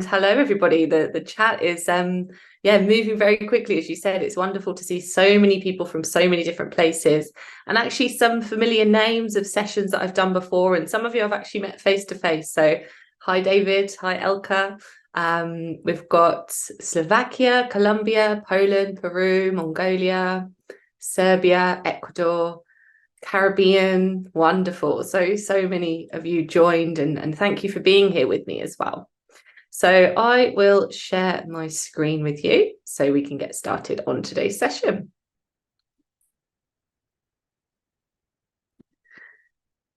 Hello, everybody. The chat is moving very quickly. As you said, it's wonderful to see so many people from so many different places, and actually some familiar names of sessions that I've done before, and some of you I've actually met face to face. So hi David, hi Elka. We've got Slovakia, Colombia, Poland, Peru, Mongolia, Serbia, Ecuador, Caribbean. Wonderful. So many of you joined, and thank you for being here with me as well. So I will share my screen with you so we can get started on today's session.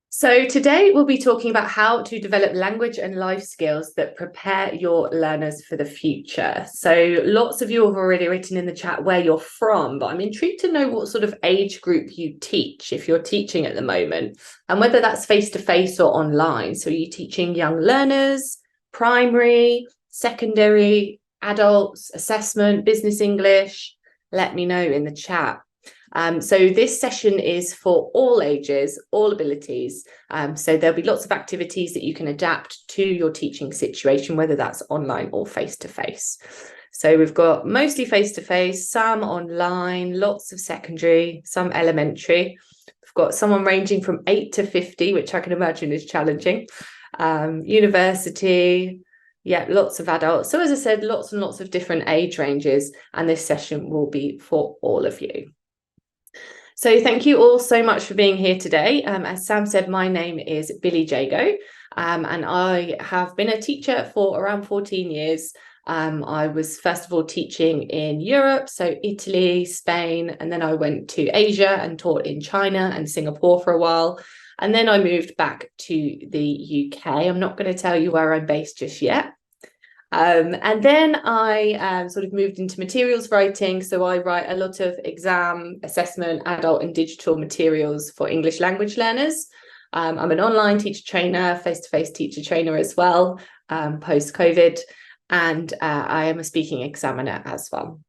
So today we'll be talking about how to develop language and life skills that prepare your learners for the future. So lots of you have already written in the chat where you're from, but I'm intrigued to know what sort of age group you teach if you're teaching at the moment, and whether that's face-to-face or online. So are you teaching young learners, primary, secondary, adults, assessment, business English? Let me know in the chat. So this session is for all ages, all abilities. So there'll be lots of activities that you can adapt to your teaching situation, whether that's online or face-to-face. So we've got mostly face-to-face, some online, lots of secondary, some elementary. We've got someone ranging from 8 to 50, which I can imagine is challenging. University, lots of adults. So as I said, lots and lots of different age ranges, and this session will be for all of you. So thank you all so much for being here today. As Sam said, my name is Billie Jago, and I have been a teacher for around 14 years. I was first of all teaching in Europe, so Italy, Spain, and then I went to Asia and taught in China and Singapore for a while. And then I moved back to the UK. I'm not going to tell you where I'm based just yet. And then I sort of moved into materials writing. So I write a lot of exam, assessment, adult and digital materials for English language learners. I'm an online teacher trainer, face-to-face teacher trainer as well, post-COVID. And I am a speaking examiner as well.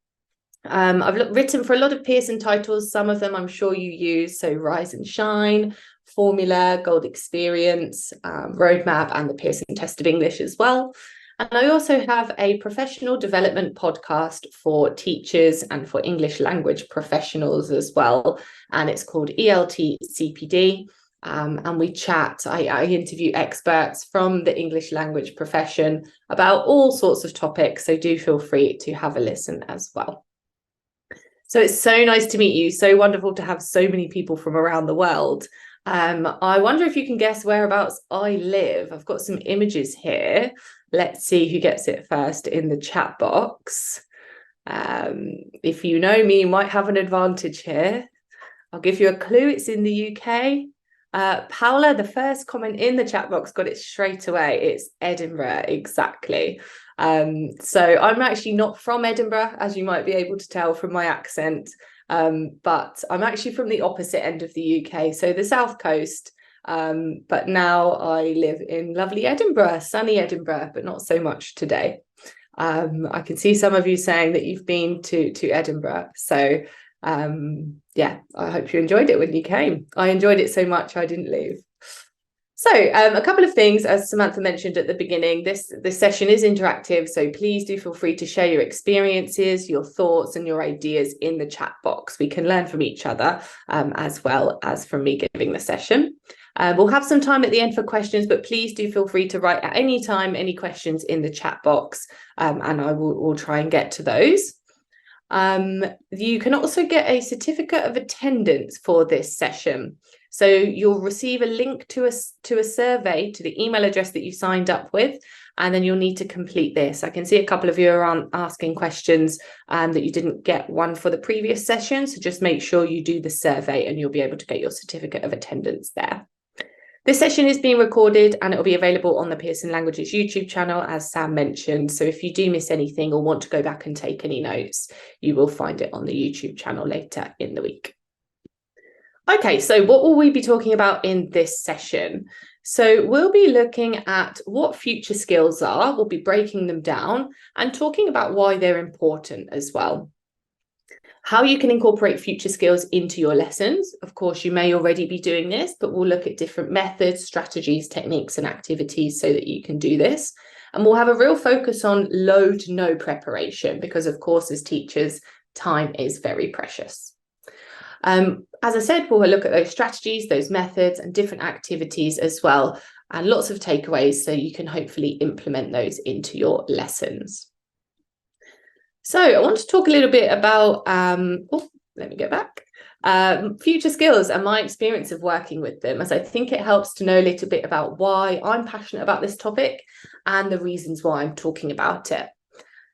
I've written for a lot of Pearson titles. Some of them I'm sure you use. So Rise and Shine, Formula, Gold Experience, Roadmap, and the Pearson Test of English as well. And I also have a professional development podcast for teachers and for English language professionals as well. And it's called ELT CPD. And we chat, I interview experts from the English language profession about all sorts of topics. So do feel free to have a listen as well. So it's so nice to meet you. So wonderful to have so many people from around the world. I wonder if you can guess whereabouts I live. I've got some images here. Let's see who gets it first in the chat box. If you know me, you might have an advantage here. I'll give you a clue. It's in the UK. Paula, the first comment in the chat box, got it straight away. It's Edinburgh, exactly. So I'm actually not from Edinburgh, as you might be able to tell from my accent. But I'm actually from the opposite end of the UK, so the south coast. But now I live in lovely Edinburgh, sunny Edinburgh, but not so much today. I can see some of you saying that you've been to Edinburgh. So I hope you enjoyed it when you came. I enjoyed it so much I didn't leave. So a couple of things, as Samantha mentioned at the beginning, this session is interactive, so please do feel free to share your experiences, your thoughts and your ideas in the chat box. We can learn from each other as well as from me giving the session. We'll have some time at the end for questions, but please do feel free to write at any time any questions in the chat box, and I will try and get to those. You can also get a certificate of attendance for this session. So you'll receive a link to a survey to the email address that you signed up with, and then you'll need to complete this. I can see a couple of you are asking questions that you didn't get one for the previous session, so just make sure you do the survey and you'll be able to get your certificate of attendance there. This session is being recorded and it will be available on the Pearson Languages YouTube channel, as Sam mentioned. So if you do miss anything or want to go back and take any notes, you will find it on the YouTube channel later in the week. Okay, so what will we be talking about in this session? So we'll be looking at what future skills are, we'll be breaking them down and talking about why they're important as well. How you can incorporate future skills into your lessons. Of course, you may already be doing this, but we'll look at different methods, strategies, techniques, and activities so that you can do this. And we'll have a real focus on low to no preparation because, of course, as teachers, time is very precious. As I said, we'll look at those strategies, those methods, and different activities as well, and lots of takeaways so you can hopefully implement those into your lessons. So I want to talk a little bit about, let me go back, future skills and my experience of working with them, as I think it helps to know a little bit about why I'm passionate about this topic and the reasons why I'm talking about it.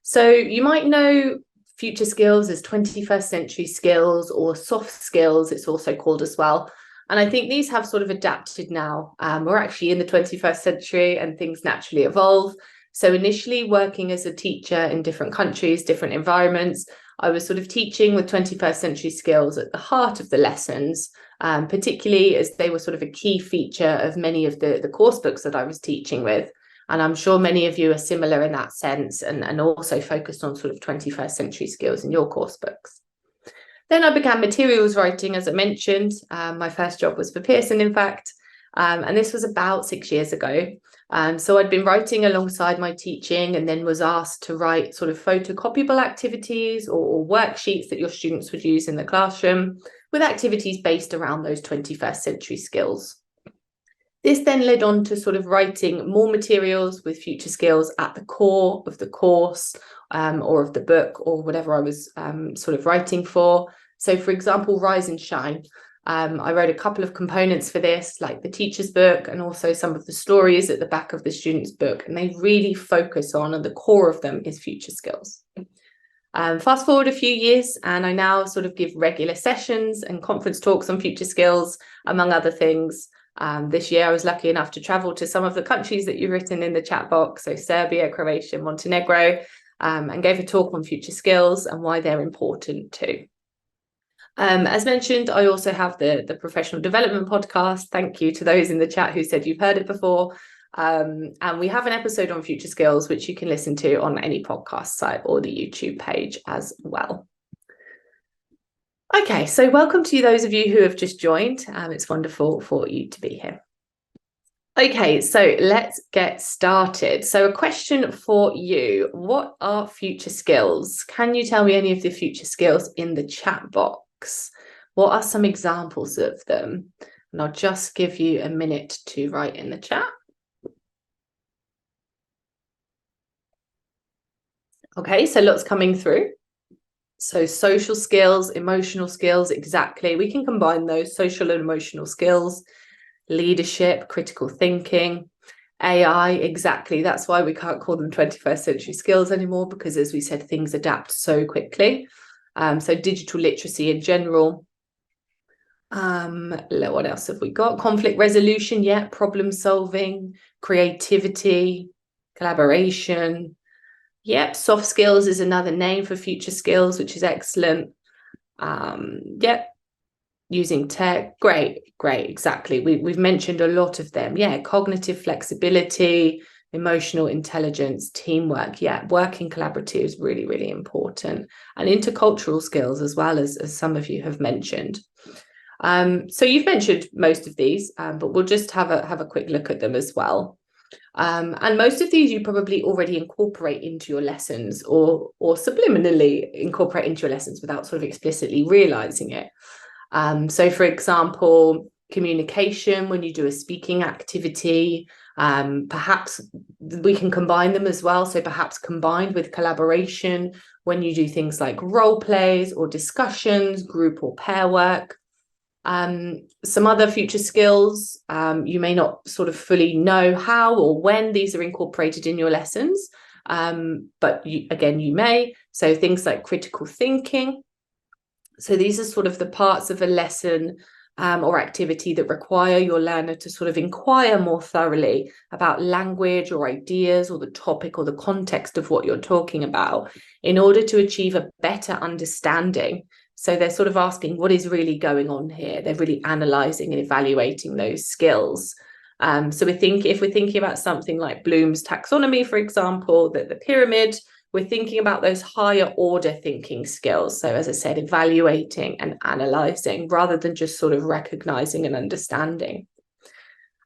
So you might know future skills as 21st century skills, or soft skills, it's also called as well. And I think these have sort of adapted now. We're actually in the 21st century and things naturally evolve. So initially working as a teacher in different countries, different environments, I was sort of teaching with 21st century skills at the heart of the lessons, particularly as they were sort of a key feature of many of the course books that I was teaching with. And I'm sure many of you are similar in that sense, and also focused on sort of 21st century skills in your course books. Then I began materials writing, as I mentioned. My first job was for Pearson, in fact, and this was about 6 years ago. So I'd been writing alongside my teaching, and then was asked to write sort of photocopyable activities or worksheets that your students would use in the classroom, with activities based around those 21st century skills. This then led on to sort of writing more materials with future skills at the core of the course, or of the book, or whatever I was sort of writing for. So for example, Rise and Shine. I wrote a couple of components for this, like the teacher's book, and also some of the stories at the back of the student's book. And they really focus on, and the core of them is future skills. Fast forward a few years, and I now sort of give regular sessions and conference talks on future skills, among other things. This year I was lucky enough to travel to some of the countries that you've written in the chat box, so Serbia, Croatia, Montenegro, and gave a talk on future skills and why they're important too. As mentioned, I also have the professional development podcast. Thank you to those in the chat who said you've heard it before. And we have an episode on future skills, which you can listen to on any podcast site or the YouTube page as well. Okay, so welcome to those of you who have just joined. It's wonderful for you to be here. Okay, so let's get started. So a question for you. What are future skills? Can you tell me any of the future skills in the chat box? What are some examples of them? And I'll just give you a minute to write in the chat. Okay, so lots coming through. So social skills, emotional skills, exactly. We can combine those, social and emotional skills, leadership, critical thinking, AI, exactly. That's why we can't call them 21st century skills anymore, because as we said, things adapt so quickly. So digital literacy in general. What else have we got? Conflict resolution, yeah, problem solving, creativity, collaboration. Yep, soft skills is another name for future skills, which is excellent. Yep, using tech, great, exactly. We've mentioned a lot of them. Yeah, cognitive flexibility, emotional intelligence, teamwork. Yeah, working collaborative is really, really important. And intercultural skills as well, as some of you have mentioned. So you've mentioned most of these, but we'll just have a quick look at them as well. And most of these you probably already incorporate into your lessons, or subliminally incorporate into your lessons without sort of explicitly realizing it. So for example, communication, when you do a speaking activity, perhaps we can combine them as well. So perhaps combined with collaboration, when you do things like role plays or discussions, group or pair work. Some other future skills, you may not sort of fully know how or when these are incorporated in your lessons, but you may. So things like critical thinking. So these are sort of the parts of a lesson or activity that require your learner to sort of inquire more thoroughly about language or ideas or the topic or the context of what you're talking about in order to achieve a better understanding. So they're sort of asking what is really going on here. They're really analysing and evaluating those skills. So if we're thinking about something like Bloom's taxonomy, for example, the pyramid, we're thinking about those higher order thinking skills. So as I said, evaluating and analysing rather than just sort of recognising and understanding.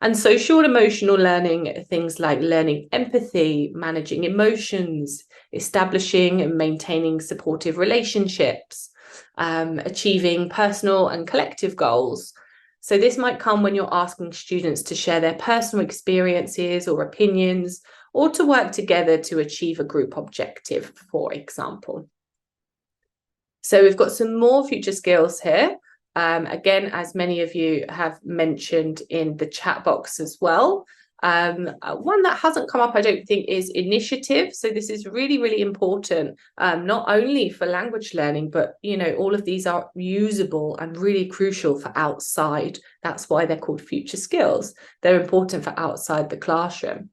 And social and emotional learning, things like learning empathy, managing emotions, establishing and maintaining supportive relationships, achieving personal and collective goals. So this might come when you're asking students to share their personal experiences or opinions, or to work together to achieve a group objective, for example. So we've got some more future skills here. Again, as many of you have mentioned in the chat box as well. One that hasn't come up, I don't think, is initiative. So this is really, really important, not only for language learning, but, you know, all of these are usable and really crucial for outside. That's why they're called future skills. They're important for outside the classroom.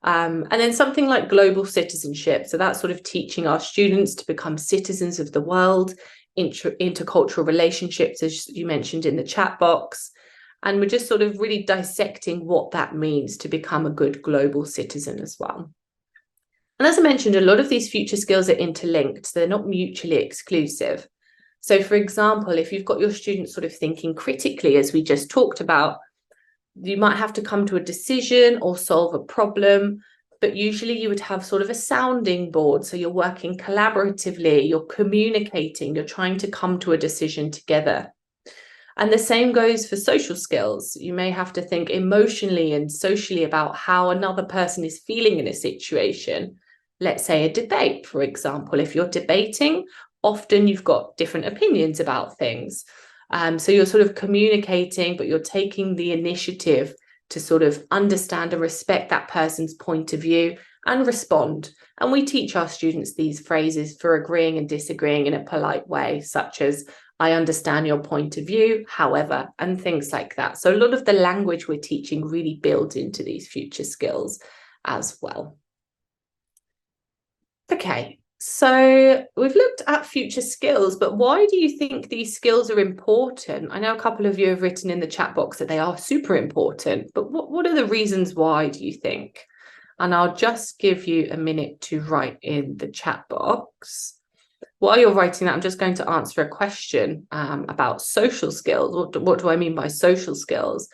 And then something like global citizenship. So that's sort of teaching our students to become citizens of the world, intercultural relationships, as you mentioned in the chat box. And we're just sort of really dissecting what that means to become a good global citizen as well. And as I mentioned, a lot of these future skills are interlinked. So they're not mutually exclusive. So for example, if you've got your students sort of thinking critically, as we just talked about, you might have to come to a decision or solve a problem, but usually you would have sort of a sounding board. So you're working collaboratively, you're communicating, you're trying to come to a decision together. And the same goes for social skills. You may have to think emotionally and socially about how another person is feeling in a situation. Let's say a debate, for example. If you're debating, often you've got different opinions about things. So you're sort of communicating, but you're taking the initiative to sort of understand and respect that person's point of view and respond. And we teach our students these phrases for agreeing and disagreeing in a polite way, such as, I understand your point of view, however, and things like that. So a lot of the language we're teaching really builds into these future skills as well. Okay. So we've looked at future skills, but why do you think these skills are important? I know a couple of you have written in the chat box that they are super important, but what are the reasons why, do you think? And I'll just give you a minute to write in the chat box. While you're writing that, I'm just going to answer a question about social skills. What do I mean by social skills?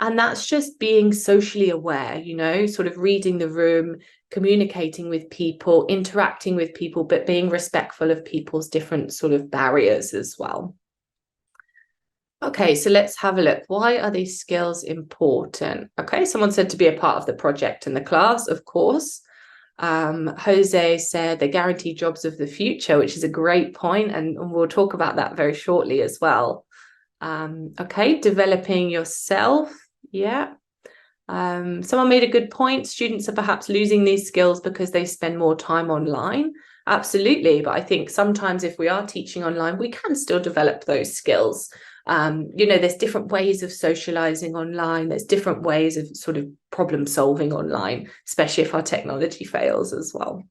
And that's just being socially aware, you know, sort of reading the room, communicating with people, interacting with people, but being respectful of people's different sort of barriers as well. Okay, so let's have a look. Why are these skills important? Okay, someone said to be a part of the project and the class, of course. Jose said they guarantee jobs of the future, which is a great point, and we'll talk about that very shortly as well. Okay, developing yourself. Yeah. Someone made a good point. Students are perhaps losing these skills because they spend more time online. Absolutely. But I think sometimes if we are teaching online, we can still develop those skills. You know, there's different ways of socializing online. There's different ways of sort of problem solving online, especially if our technology fails as well.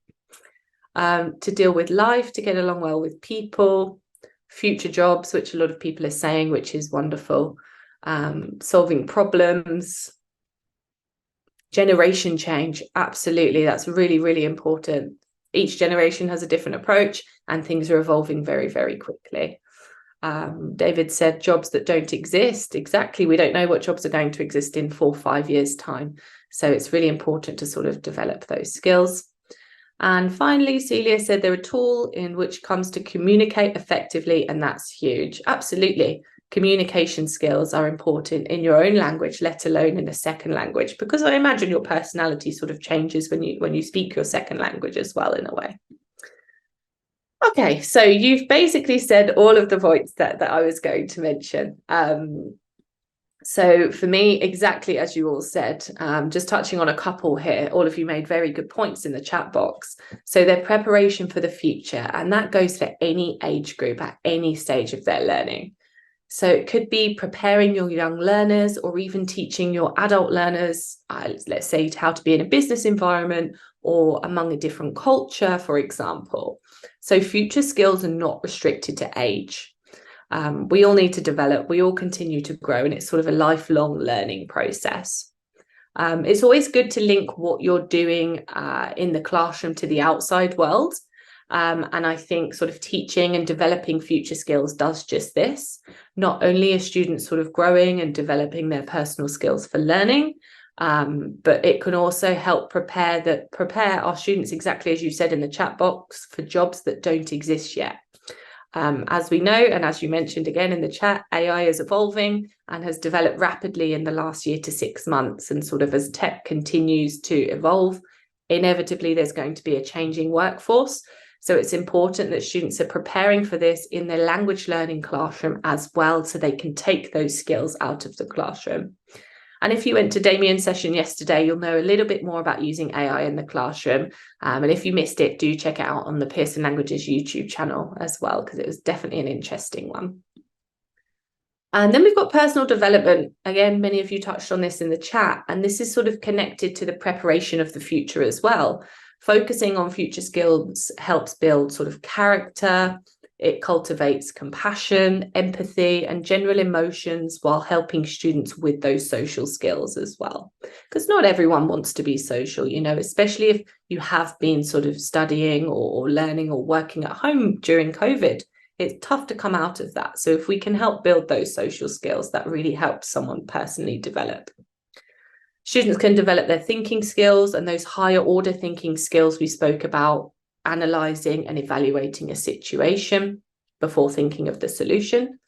To deal with life, to get along well with people, future jobs, which a lot of people are saying, which is wonderful. Solving problems, generation change. Absolutely. That's really, really important. Each generation has a different approach and things are evolving very, very quickly. David said jobs that don't exist. Exactly. We don't know what jobs are going to exist in 4 or 5 years' time. So it's really important to sort of develop those skills. And finally, Celia said they're a tool in which comes to communicate effectively, and that's huge. Absolutely. Communication skills are important in your own language, let alone in a second language, because I imagine your personality sort of changes when you speak your second language as well, in a way. Okay, so you've basically said all of the points that I was going to mention. So for me, exactly as you all said, just touching on a couple here, all of you made very good points in the chat box. So their preparation for the future, and that goes for any age group at any stage of their learning. So it could be preparing your young learners or even teaching your adult learners, let's say, how to be in a business environment or among a different culture, for example. So future skills are not restricted to age. We all need to develop, we all continue to grow, and it's sort of a lifelong learning process. It's always good to link what you're doing in the classroom to the outside world. And I think sort of teaching and developing future skills does just this. Not only are students sort of growing and developing their personal skills for learning, but it can also help prepare our students, exactly as you said in the chat box, for jobs that don't exist yet. As we know, and as you mentioned again in the chat, AI is evolving and has developed rapidly in the last year to 6 months. And sort of as tech continues to evolve, inevitably there's going to be a changing workforce. So it's important that students are preparing for this in their language learning classroom as well, so they can take those skills out of the classroom. And if you went to Damien's session yesterday, you'll know a little bit more about using AI in the classroom. And if you missed it, do check it out on the Pearson Languages YouTube channel as well, because it was definitely an interesting one. And then we've got personal development. Again, many of you touched on this in the chat, and this is sort of connected to the preparation of the future as well. Focusing on future skills helps build sort of character. It cultivates compassion, empathy, and general emotions while helping students with those social skills as well. Because not everyone wants to be social, you know, especially if you have been sort of studying or learning or working at home during COVID. It's tough to come out of that. So if we can help build those social skills, that really helps someone personally develop. Students can develop their thinking skills and those higher order thinking skills we spoke about, analysing and evaluating a situation before thinking of the solution.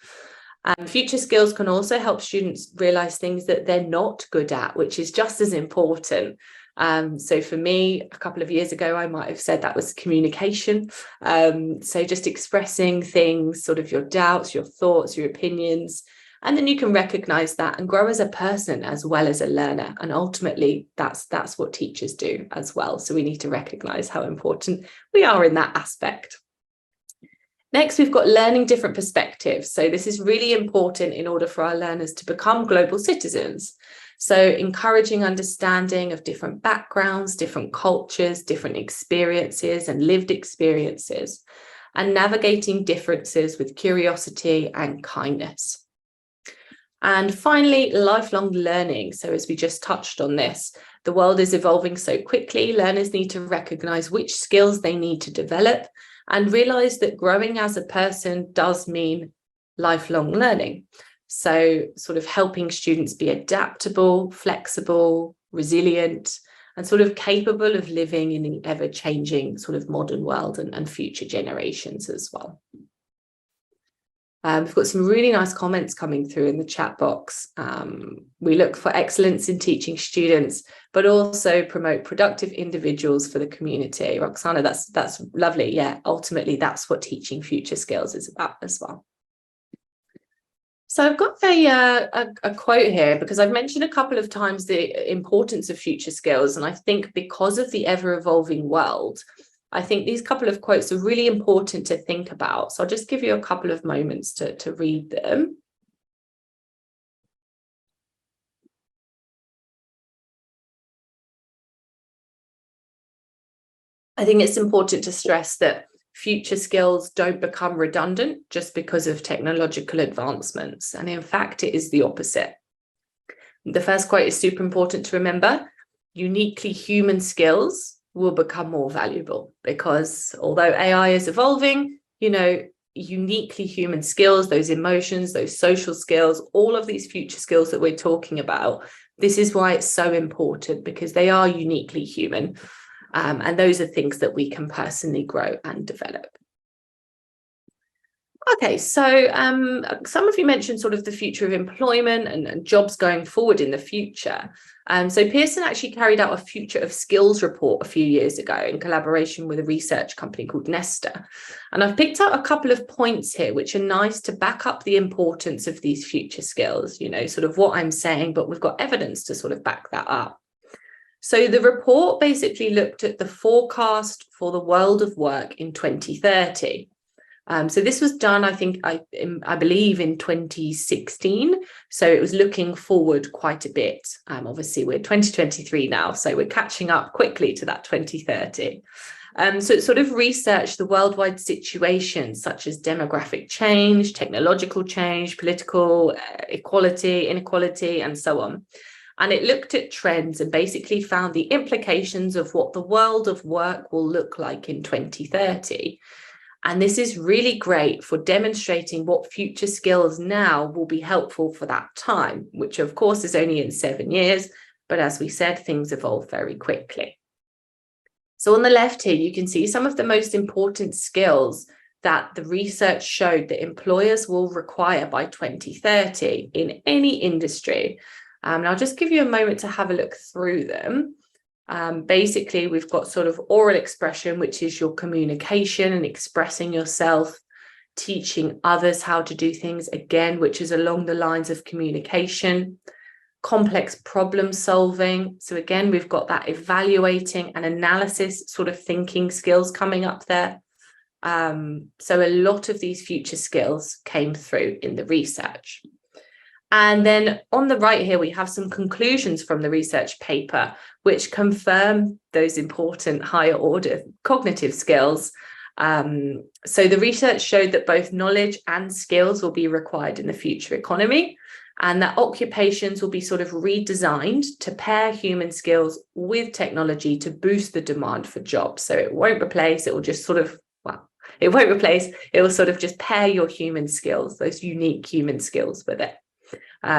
And future skills can also help students realise things that they're not good at, which is just as important. So for me, a couple of years ago, I might have said that was communication. So just expressing things, sort of your doubts, your thoughts, your opinions, and then you can recognise that and grow as a person as well as a learner. And ultimately, that's what teachers do as well. So we need to recognise how important we are in that aspect. Next, we've got learning different perspectives. So this is really important in order for our learners to become global citizens. So encouraging understanding of different backgrounds, different cultures, different experiences and lived experiences, and navigating differences with curiosity and kindness. And finally, lifelong learning. So as we just touched on this, the world is evolving so quickly, learners need to recognise which skills they need to develop and realise that growing as a person does mean lifelong learning. So sort of helping students be adaptable, flexible, resilient, and sort of capable of living in the ever-changing sort of modern world and future generations as well. We've got some really nice comments coming through in the chat box. We look for excellence in teaching students, but also promote productive individuals for the community. Roxana, that's lovely. Yeah, ultimately, that's what teaching future skills is about as well. So I've got a quote here because I've mentioned a couple of times the importance of future skills. And I think because of the ever-evolving world, I think these couple of quotes are really important to think about. So I'll just give you a couple of moments to read them. I think it's important to stress that future skills don't become redundant just because of technological advancements. And in fact, it is the opposite. The first quote is super important to remember. Uniquely human skills will become more valuable because although AI is evolving, you know, uniquely human skills, those emotions, those social skills, all of these future skills that we're talking about, this is why it's so important because they are uniquely human. And those are things that we can personally grow and develop. Okay, so some of you mentioned sort of the future of employment and jobs going forward in the future. So Pearson actually carried out a future of skills report a few years ago in collaboration with a research company called Nesta. And I've picked out a couple of points here which are nice to back up the importance of these future skills, you know, sort of what I'm saying, but we've got evidence to sort of back that up. So the report basically looked at the forecast for the world of work in 2030. So this was done, I think, I believe in 2016. So it was looking forward quite a bit. Obviously, we're 2023 now, so we're catching up quickly to that 2030. So it sort of researched the worldwide situations such as demographic change, technological change, political equality, inequality, and so on. And it looked at trends and basically found the implications of what the world of work will look like in 2030. And this is really great for demonstrating what future skills now will be helpful for that time, which of course is only in 7 years. But as we said, things evolve very quickly. So on the left here, you can see some of the most important skills that the research showed that employers will require by 2030 in any industry. And I'll just give you a moment to have a look through them. Basically, we've got sort of oral expression, which is your communication and expressing yourself, teaching others how to do things, again, which is along the lines of communication, complex problem solving. So again, we've got that evaluating and analysis sort of thinking skills coming up there. So a lot of these future skills came through in the research. And then on the right here, we have some conclusions from the research paper, which confirm those important higher order cognitive skills. So the research showed that both knowledge and skills will be required in the future economy, and that occupations will be sort of redesigned to pair human skills with technology to boost the demand for jobs. So it won't replace, it will just sort of, it won't replace, it will sort of just pair your human skills, those unique human skills with it.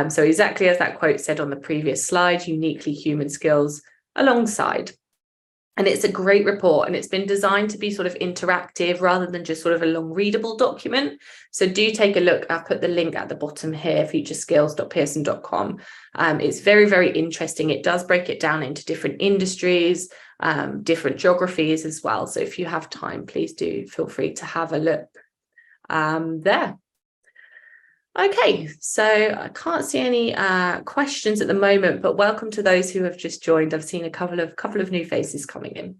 So exactly as that quote said on the previous slide, uniquely human skills alongside. And it's a great report, and it's been designed to be sort of interactive rather than just sort of a long readable document. So do take a look. I've put the link at the bottom here, futureskills.pearson.com. It's very, very interesting. It does break it down into different industries, different geographies as well. So if you have time, please do feel free to have a look there. Okay, so I can't see any questions at the moment, but welcome to those who have just joined. I've seen a couple of new faces coming in.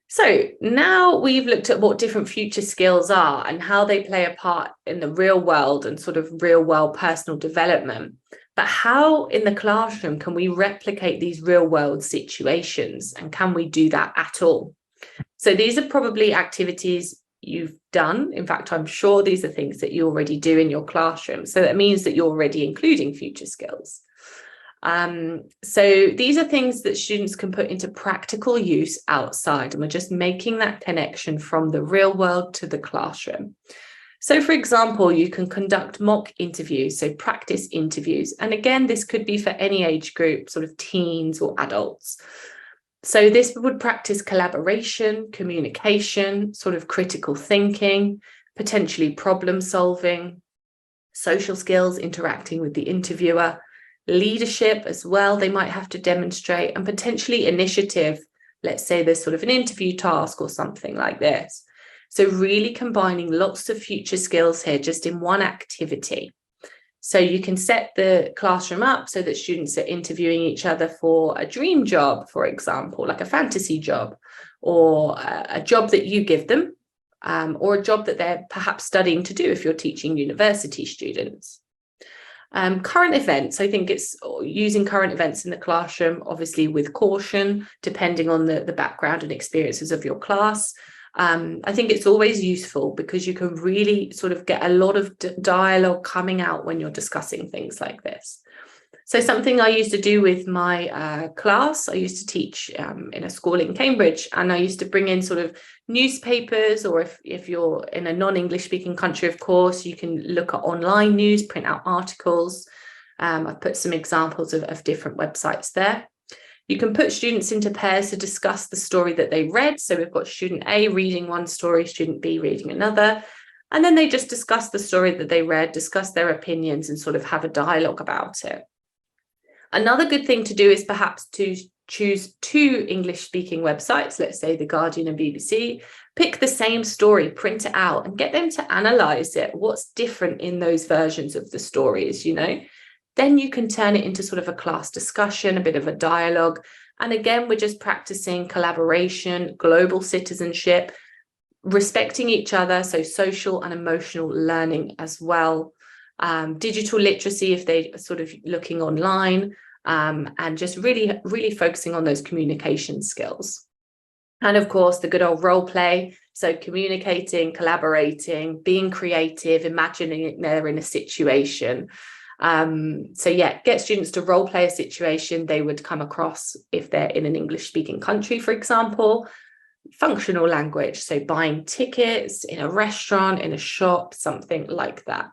So now we've looked at what different future skills are and how they play a part in the real world and sort of real world personal development. But how in the classroom can we replicate these real world situations, and can we do that at all? So these are probably activities you've done. In fact, I'm sure these are things that you already do in your classroom. So that means that you're already including future skills. So these are things that students can put into practical use outside, and we're just making that connection from the real world to the classroom. So for example, you can conduct mock interviews, so practice interviews. And again, this could be for any age group, sort of teens or adults. So this would practice collaboration, communication, sort of critical thinking, potentially problem solving, social skills, interacting with the interviewer, leadership as well, they might have to demonstrate, and potentially initiative. Let's say there's sort of an interview task or something like this. So really combining lots of future skills here just in one activity. So you can set the classroom up so that students are interviewing each other for a dream job, for example, like a fantasy job, or a job that you give them, or a job that they're perhaps studying to do if you're teaching university students. Current events, I think it's using current events in the classroom, obviously with caution, depending on the background and experiences of your class. I think it's always useful because you can really sort of get a lot of dialogue coming out when you're discussing things like this. So something I used to do with my class, I used to teach in a school in Cambridge, and I used to bring in sort of newspapers, or if you're in a non-English speaking country, of course, you can look at online news, print out articles. I've put some examples of different websites there. You can put students into pairs to discuss the story that they read. So we've got student A reading one story, student B reading another, and then they just discuss the story that they read, discuss their opinions, and sort of have a dialogue about it. Another good thing to do is perhaps to choose 2 English-speaking websites, let's say The Guardian and BBC, pick the same story, print it out, and get them to analyse it. What's different in those versions of the stories, you know? Then you can turn it into sort of a class discussion, a bit of a dialogue. And again, we're just practicing collaboration, global citizenship, respecting each other, so social and emotional learning as well. Digital literacy if they're sort of looking online, and just really focusing on those communication skills. And of course, the good old role play. So communicating, collaborating, being creative, imagining they're in a situation. So yeah, get students to role play a situation they would come across if they're in an English speaking country, for example. Functional language, so buying tickets in a restaurant, in a shop, something like that.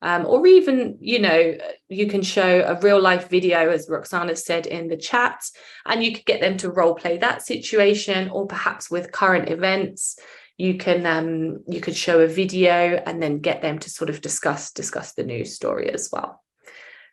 Or even, you can show a real life video, as Roxana said in the chat, and you could get them to role play that situation, or perhaps with current events, you could show a video and then get them to sort of discuss the news story as well.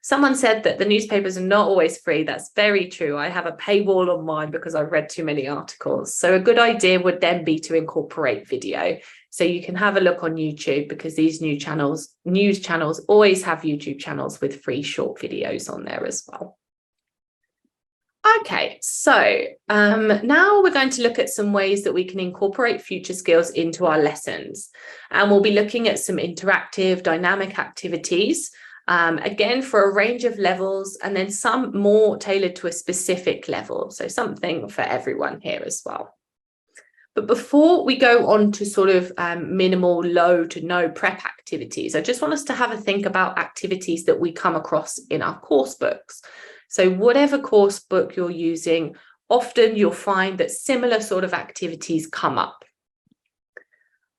Someone said that the newspapers are not always free. That's very true. I have a paywall on mine because I've read too many articles. So a good idea would then be to incorporate video. So you can have a look on YouTube, because these news channels always have YouTube channels with free short videos on there as well. Okay, so now we're going to look at some ways that we can incorporate future skills into our lessons. And we'll be looking at some interactive, dynamic activities, again, for a range of levels, and then some more tailored to a specific level. So something for everyone here as well. But before we go on to sort of minimal, low to no prep activities, I just want us to have a think about activities that we come across in our course books. So whatever course book you're using, often you'll find that similar sort of activities come up.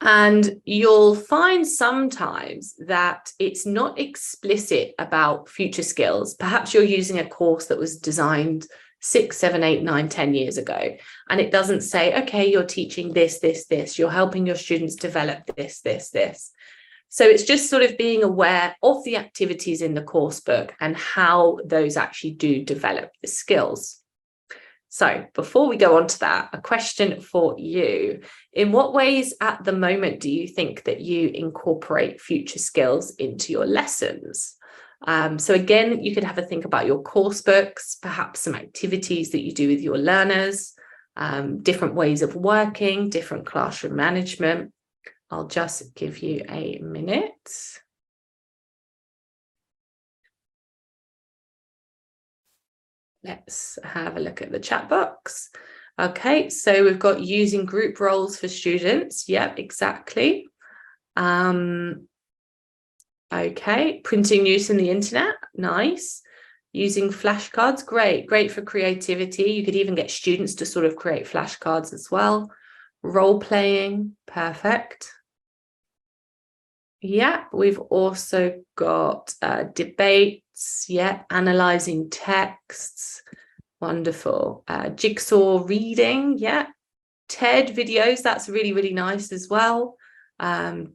And you'll find sometimes that it's not explicit about future skills. Perhaps you're using a course that was designed 6, 7, 8, 9, 10 years ago, and it doesn't say, okay, you're teaching this, this, this, you're helping your students develop this, this, this. So it's just sort of being aware of the activities in the course book and how those actually do develop the skills. So before we go on to that, a question for you. In what ways at the moment do you think that you incorporate future skills into your lessons? So again, you could have a think about your course books, perhaps some activities that you do with your learners, different ways of working, different classroom management. I'll just give you a minute. Let's have a look at the chat box. Okay, so we've got using group roles for students. Yep, exactly. Okay, printing news in the internet. Nice. Using flashcards. Great for creativity. You could even get students to sort of create flashcards as well. Role playing. Perfect. Yeah, we've also got debates, yeah, analysing texts, wonderful. Jigsaw reading, yeah. TED videos, that's really, really nice as well.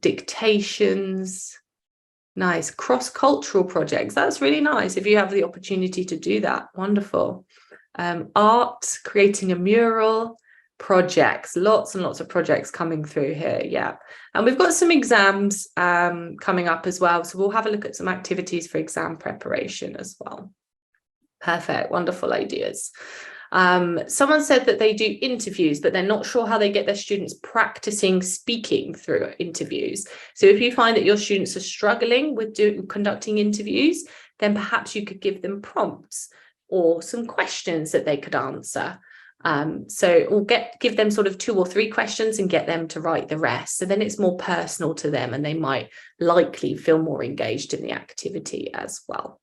Dictations, nice. Cross-cultural projects, that's really nice if you have the opportunity to do that, wonderful. Art, creating a mural, projects, lots and lots of projects coming through here, yeah. And we've got some exams coming up as well, so we'll have a look at some activities for exam preparation as well. Perfect, wonderful ideas. Someone said that they do interviews, but they're not sure how they get their students practicing speaking through interviews. So if you find that your students are struggling with conducting interviews, then perhaps you could give them prompts or some questions that they could answer. So we'll give them sort of 2 or 3 questions and get them to write the rest. So then it's more personal to them and they might likely feel more engaged in the activity as well.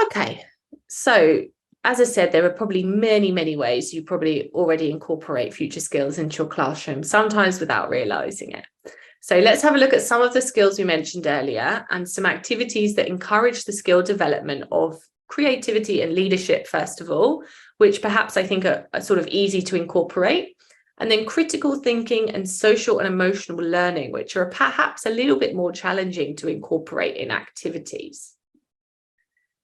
Okay, so as I said, there are probably many, many ways you probably already incorporate future skills into your classroom, sometimes without realizing it. So let's have a look at some of the skills we mentioned earlier and some activities that encourage the skill development of creativity and leadership, first of all, which perhaps I think are sort of easy to incorporate. And then critical thinking and social and emotional learning, which are perhaps a little bit more challenging to incorporate in activities.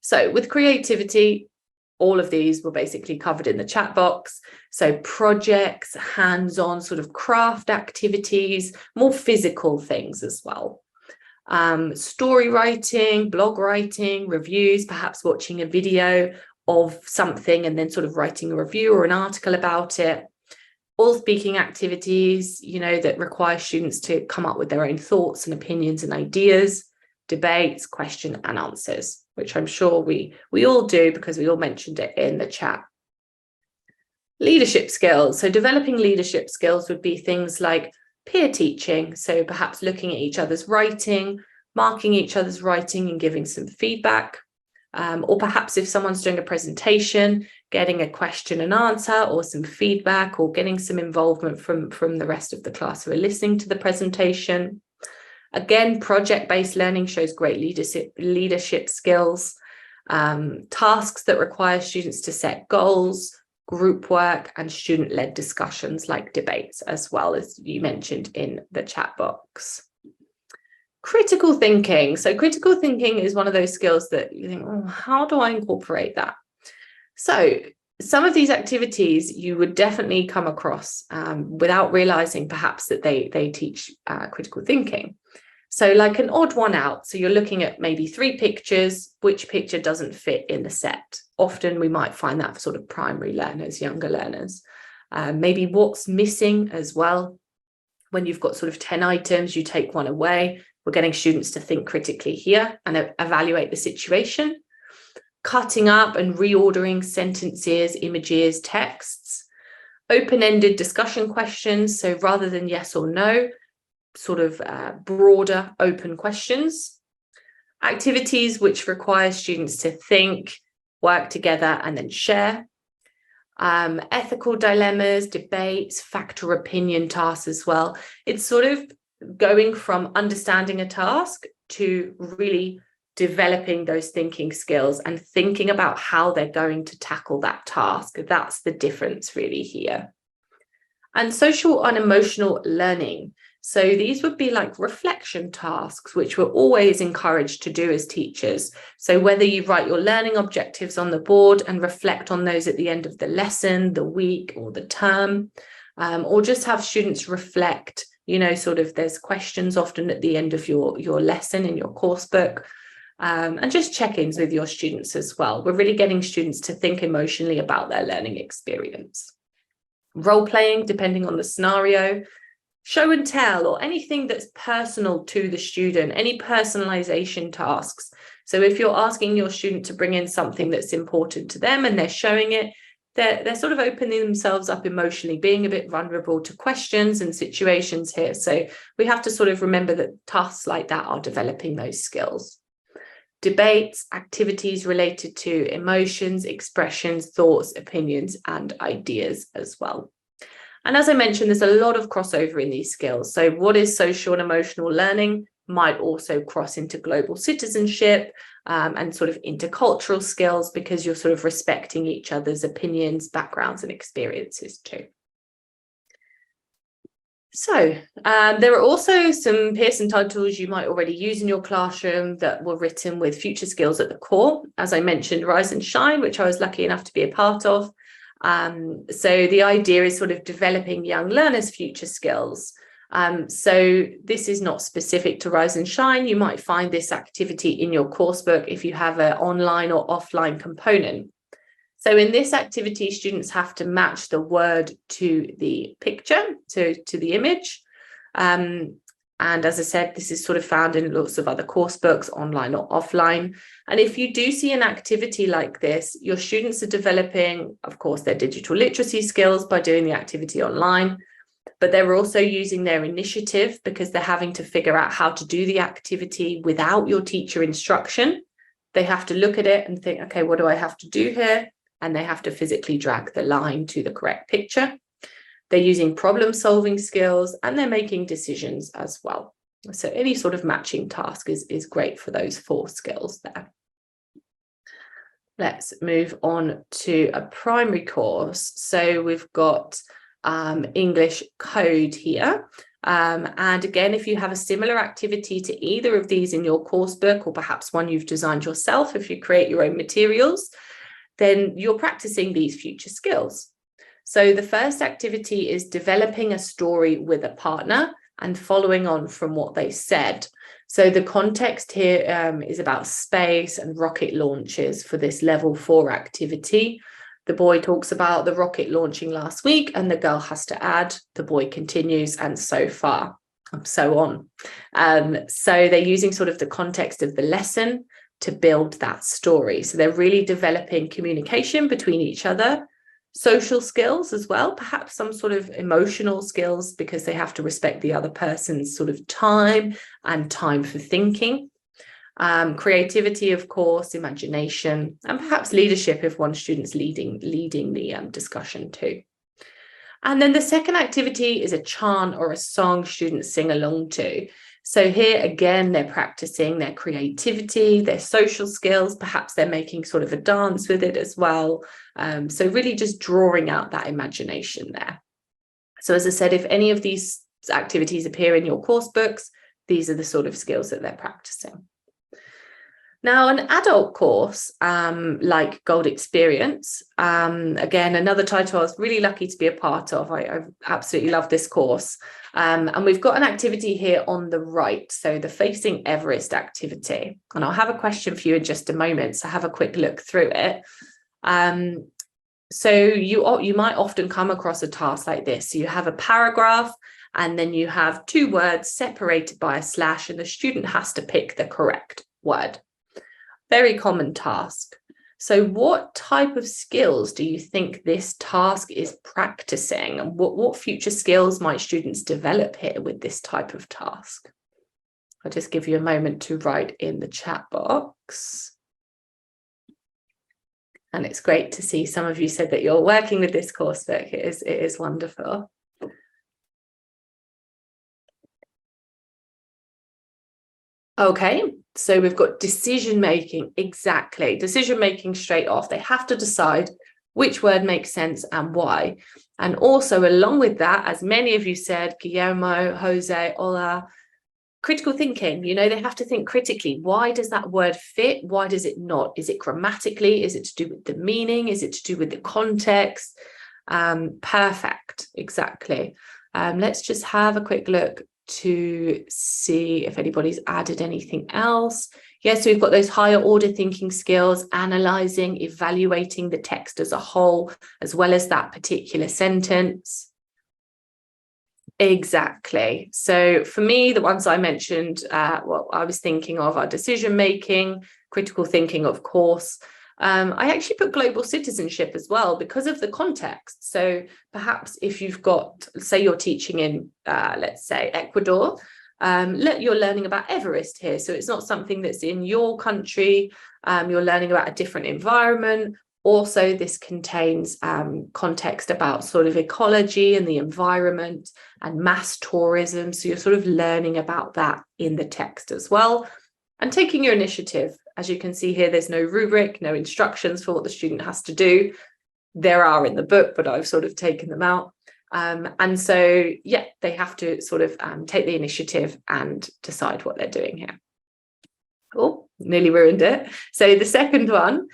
So with creativity, all of these were basically covered in the chat box. So projects, hands-on sort of craft activities, more physical things as well. Story writing, blog writing, reviews, perhaps watching a video of something and then sort of writing a review or an article about it. All speaking activities, that require students to come up with their own thoughts and opinions and ideas, debates, question and answers, which I'm sure we all do because we all mentioned it in the chat. Leadership skills. So developing leadership skills would be things like peer teaching. So perhaps looking at each other's writing, marking each other's writing and giving some feedback. Or perhaps if someone's doing a presentation, getting a question and answer or some feedback, or getting some involvement from the rest of the class who are listening to the presentation. Again, project-based learning shows great leadership skills. Tasks that require students to set goals, group work, and student-led discussions like debates, as well as you mentioned in the chat box. Critical thinking. So critical thinking is one of those skills that you think, oh, how do I incorporate that? So some of these activities you would definitely come across without realizing perhaps that they teach critical thinking. So like an odd one out. So you're looking at maybe 3 pictures, which picture doesn't fit in the set? Often we might find that for sort of primary learners, younger learners. Maybe what's missing as well. When you've got sort of 10 items, you take one away. We're getting students to think critically here and evaluate the situation. Cutting up and reordering sentences, images, texts. Open-ended discussion questions. So rather than yes or no, sort of broader open questions. Activities which require students to think, work together, and then share. Ethical dilemmas, debates, fact or opinion tasks as well. It's sort of going from understanding a task to really developing those thinking skills and thinking about how they're going to tackle that task. That's the difference really here. And social and emotional learning. So these would be like reflection tasks, which we're always encouraged to do as teachers. So whether you write your learning objectives on the board and reflect on those at the end of the lesson, the week, or the term, or just have students reflect, you know, sort of there's questions often at the end of your lesson in your course book, and just check-ins with your students as well. We're really getting students to think emotionally about their learning experience. Role-playing, depending on the scenario. Show and tell, or anything that's personal to the student, any personalization tasks. So if you're asking your student to bring in something that's important to them and they're showing it, they're sort of opening themselves up emotionally, being a bit vulnerable to questions and situations here. So we have to sort of remember that tasks like that are developing those skills. Debates, activities related to emotions, expressions, thoughts, opinions, and ideas as well. And as I mentioned, there's a lot of crossover in these skills. So what is social and emotional learning might also cross into global citizenship and sort of intercultural skills, because you're sort of respecting each other's opinions, backgrounds, and experiences too. So there are also some Pearson titles you might already use in your classroom that were written with future skills at the core. As I mentioned, Rise and Shine, which I was lucky enough to be a part of. So the idea is sort of developing young learners' future skills. So this is not specific to Rise and Shine. You might find this activity in your coursebook if you have an online or offline component. So in this activity, students have to match the word to the picture, to the image. And as I said, this is sort of found in lots of other course books, online or offline. And if you do see an activity like this, your students are developing, of course, their digital literacy skills by doing the activity online, but they're also using their initiative because they're having to figure out how to do the activity without your teacher instruction. They have to look at it and think, okay, what do I have to do here? And they have to physically drag the line to the correct picture. They're using problem-solving skills and they're making decisions as well. So any sort of matching task is great for those 4 skills there. Let's move on to a primary course. So we've got English code here. And again, if you have a similar activity to either of these in your course book, or perhaps one you've designed yourself, if you create your own materials, then you're practicing these future skills. So the first activity is developing a story with a partner and following on from what they said. So the context here is about space and rocket launches for this level 4 activity. The boy talks about the rocket launching last week and the girl has to add, the boy continues, and so far, and so on. So they're using sort of the context of the lesson to build that story. So they're really developing communication between each other, Social skills as well, perhaps some sort of emotional skills, because they have to respect the other person's sort of time and time for thinking. Creativity, of course, imagination, and perhaps leadership if one student's leading the discussion too. And then the second activity is a chant or a song students sing along to. So here again, they're practicing their creativity, their social skills, perhaps they're making sort of a dance with it as well. So really just drawing out that imagination there. So as I said, if any of these activities appear in your course books, these are the sort of skills that they're practicing. Now, an adult course like Gold Experience, again, another title I was really lucky to be a part of. I absolutely love this course. And we've got an activity here on the right, so the Facing Everest activity. And I'll have a question for you in just a moment, so have a quick look through it. So you might often come across a task like this. So you have a paragraph, and then you have two words separated by a slash, and the student has to pick the correct word. Very common task. So what type of skills do you think this task is practicing? And what future skills might students develop here with this type of task? I'll just give you a moment to write in the chat box. And it's great to see some of you said that you're working with this course book. It is wonderful. Okay, so we've got decision making. Exactly, decision making straight off. They have to decide which word makes sense and why. And also along with that, as many of you said, Guillermo, Jose, Ola, critical thinking. They have to think critically. Why does that word fit? Why does it not? Is it grammatically? Is it to do with the meaning? Is it to do with the context? Perfect, exactly. Let's just have a quick look to see if anybody's added anything else. Yes, so we've got those higher order thinking skills, analyzing, evaluating the text as a whole, as well as that particular sentence. Exactly. So for me, the ones I mentioned, what I was thinking of are decision making, critical thinking, of course. I actually put global citizenship as well because of the context. So perhaps if you've got, say you're teaching in, let's say, Ecuador, you're learning about Everest here. So it's not something that's in your country. You're learning about a different environment. Also, this contains context about sort of ecology and the environment and mass tourism. So you're sort of learning about that in the text as well. And taking your initiative. As you can see here, there's no rubric, no instructions for what the student has to do. There are in the book, but I've sort of taken them out. And so, yeah, they have to sort of take the initiative and decide what they're doing here. Oh, nearly ruined it. So the second one,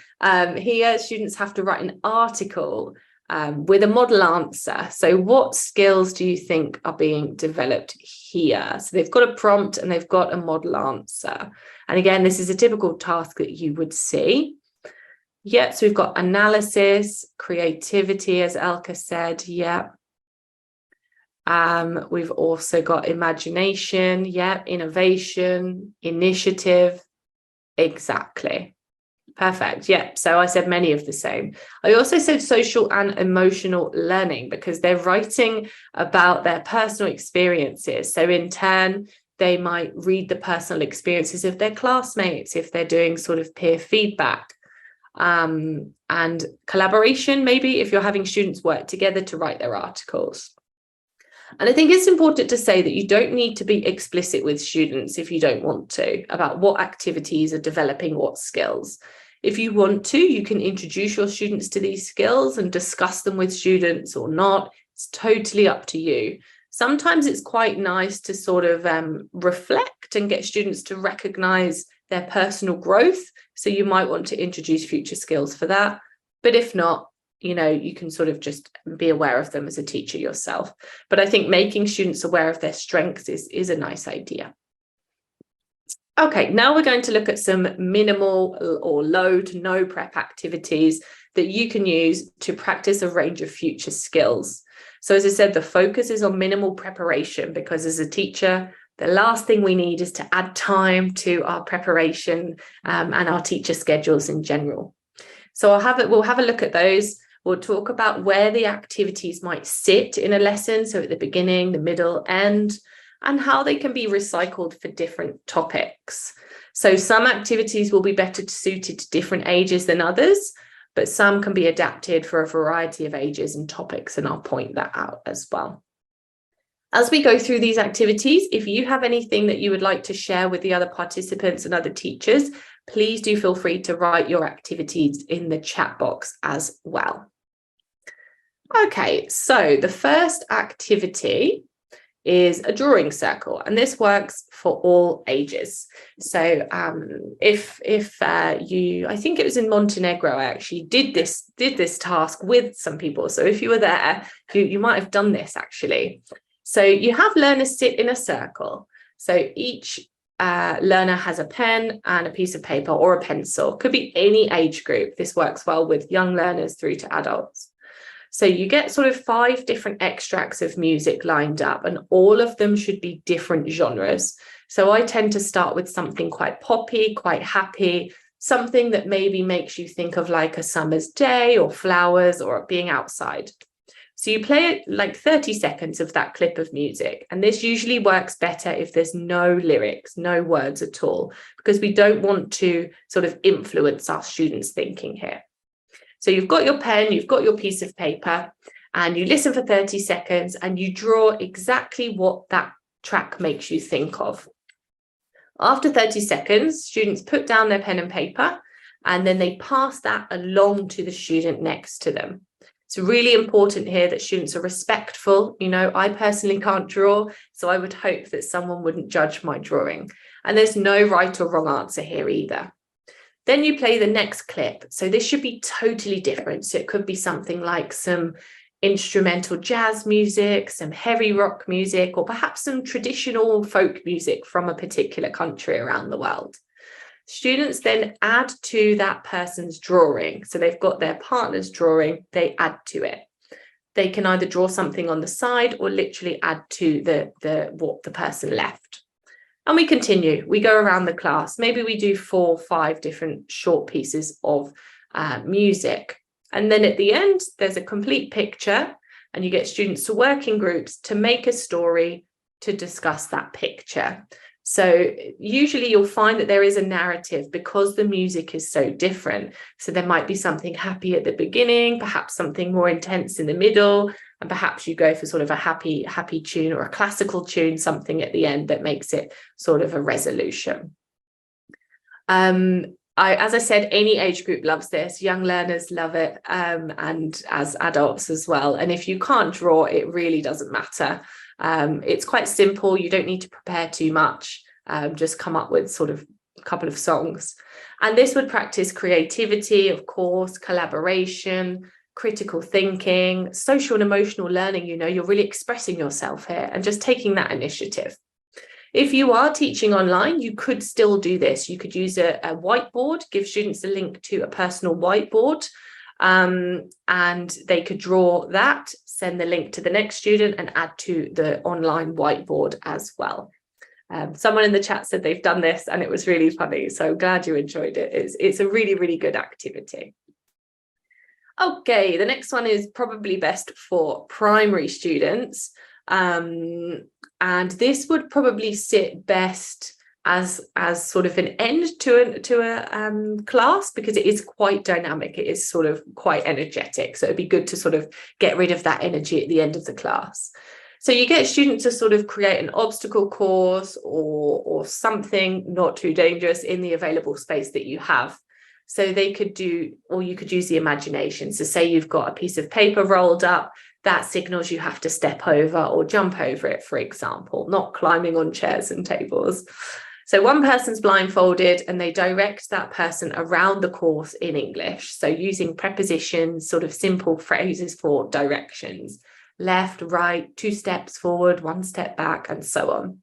here students have to write an article with a model answer. So what skills do you think are being developed here? So they've got a prompt and they've got a model answer. And again, this is a typical task that you would see. Yeah, so we've got analysis, creativity, as Elka said, yeah. We've also got imagination, yeah, innovation, initiative, exactly. Perfect. Yeah. So I said many of the same. I also said social and emotional learning because they're writing about their personal experiences. So in turn, they might read the personal experiences of their classmates if they're doing sort of peer feedback. And collaboration, maybe if you're having students work together to write their articles. And I think it's important to say that you don't need to be explicit with students if you don't want to about what activities are developing what skills. If you want to, you can introduce your students to these skills and discuss them with students or not. It's totally up to you. Sometimes it's quite nice to sort of reflect and get students to recognize their personal growth. So you might want to introduce future skills for that. But if not, you can sort of just be aware of them as a teacher yourself. But I think making students aware of their strengths is a nice idea. Okay, now we're going to look at some minimal or low to no prep activities that you can use to practice a range of future skills. So as I said, the focus is on minimal preparation because as a teacher, the last thing we need is to add time to our preparation and our teacher schedules in general. So we'll have a look at those. We'll talk about where the activities might sit in a lesson, so at the beginning, the middle, end, and how they can be recycled for different topics. So some activities will be better suited to different ages than others, but some can be adapted for a variety of ages and topics, and I'll point that out as well. As we go through these activities, if you have anything that you would like to share with the other participants and other teachers, please do feel free to write your activities in the chat box as well. Okay, so the first activity is a drawing circle, and this works for all ages. So if you, I think it was in Montenegro, I actually did this task with some people. So if you were there, you might have done this actually. So you have learners sit in a circle. So each learner has a pen and a piece of paper or a pencil. Could be any age group. This works well with young learners through to adults. So you get sort of 5 different extracts of music lined up, and all of them should be different genres. So I tend to start with something quite poppy, quite happy, something that maybe makes you think of like a summer's day or flowers or being outside. So you play it like 30 seconds of that clip of music. And this usually works better if there's no lyrics, no words at all, because we don't want to sort of influence our students' thinking here. So you've got your pen, you've got your piece of paper, and you listen for 30 seconds and you draw exactly what that track makes you think of. After 30 seconds, students put down their pen and paper, and then they pass that along to the student next to them. It's really important here that students are respectful. You know, I personally can't draw, so I would hope that someone wouldn't judge my drawing. And there's no right or wrong answer here either. Then you play the next clip. So this should be totally different. So it could be something like some instrumental jazz music, some heavy rock music, or perhaps some traditional folk music from a particular country around the world. Students then add to that person's drawing. So they've got their partner's drawing, they add to it. They can either draw something on the side or literally add to what the person left. And we continue, we go around the class. Maybe we do 4 or 5 different short pieces of music. And then at the end, there's a complete picture, and you get students to work in groups to make a story to discuss that picture. So usually you'll find that there is a narrative because the music is so different. So there might be something happy at the beginning, perhaps something more intense in the middle, and perhaps you go for sort of a happy tune or a classical tune, something at the end that makes it sort of a resolution. As I said, any age group loves this. Young learners love it, and as adults as well. And if you can't draw, it really doesn't matter. It's quite simple. You don't need to prepare too much. Just come up with sort of a couple of songs. And this would practice creativity, of course, collaboration, critical thinking, social and emotional learning. You know, you're really expressing yourself here and just taking that initiative. If you are teaching online, you could still do this. You could use a whiteboard, give students a link to a personal whiteboard, and they could draw that, send the link to the next student, and add to the online whiteboard as well. Someone in the chat said they've done this and it was really funny, so I'm glad you enjoyed it. It's a really, really good activity. Okay, the next one is probably best for primary students. And this would probably sit best as sort of an end to a class, because it is quite dynamic. It is sort of quite energetic. So it'd be good to sort of get rid of that energy at the end of the class. So you get students to sort of create an obstacle course or something not too dangerous in the available space that you have. So they could do, or you could use the imagination. So say you've got a piece of paper rolled up, that signals you have to step over or jump over it, for example, not climbing on chairs and tables. So one person's blindfolded and they direct that person around the course in English. So using prepositions, sort of simple phrases for directions, left, right, 2 steps forward, 1 step back, and so on.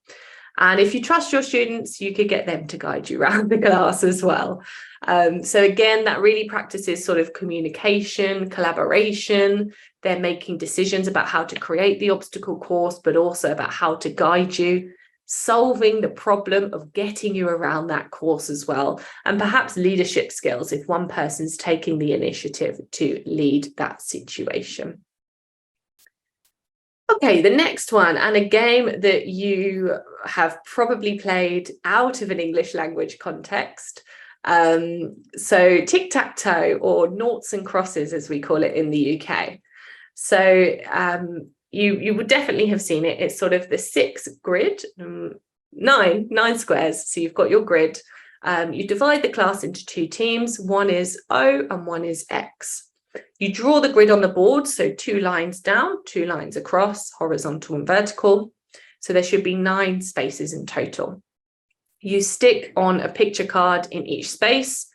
And if you trust your students, you could get them to guide you around the class as well. So again, that really practices sort of communication, collaboration. They're making decisions about how to create the obstacle course, but also about how to guide you. solving the problem of getting you around that course as well, and perhaps leadership skills if one person's taking the initiative to lead that situation. Okay, the next one, and a game that you have probably played out of an English language context. So tic-tac-toe, or noughts and crosses as we call it in the UK. So you would definitely have seen it. It's sort of the 6 grid, nine squares. So you've got your grid. You divide the class into 2 teams. One is O and one is X. You draw the grid on the board, so 2 lines down, 2 lines across, horizontal and vertical. So there should be 9 spaces in total. You stick on a picture card in each space,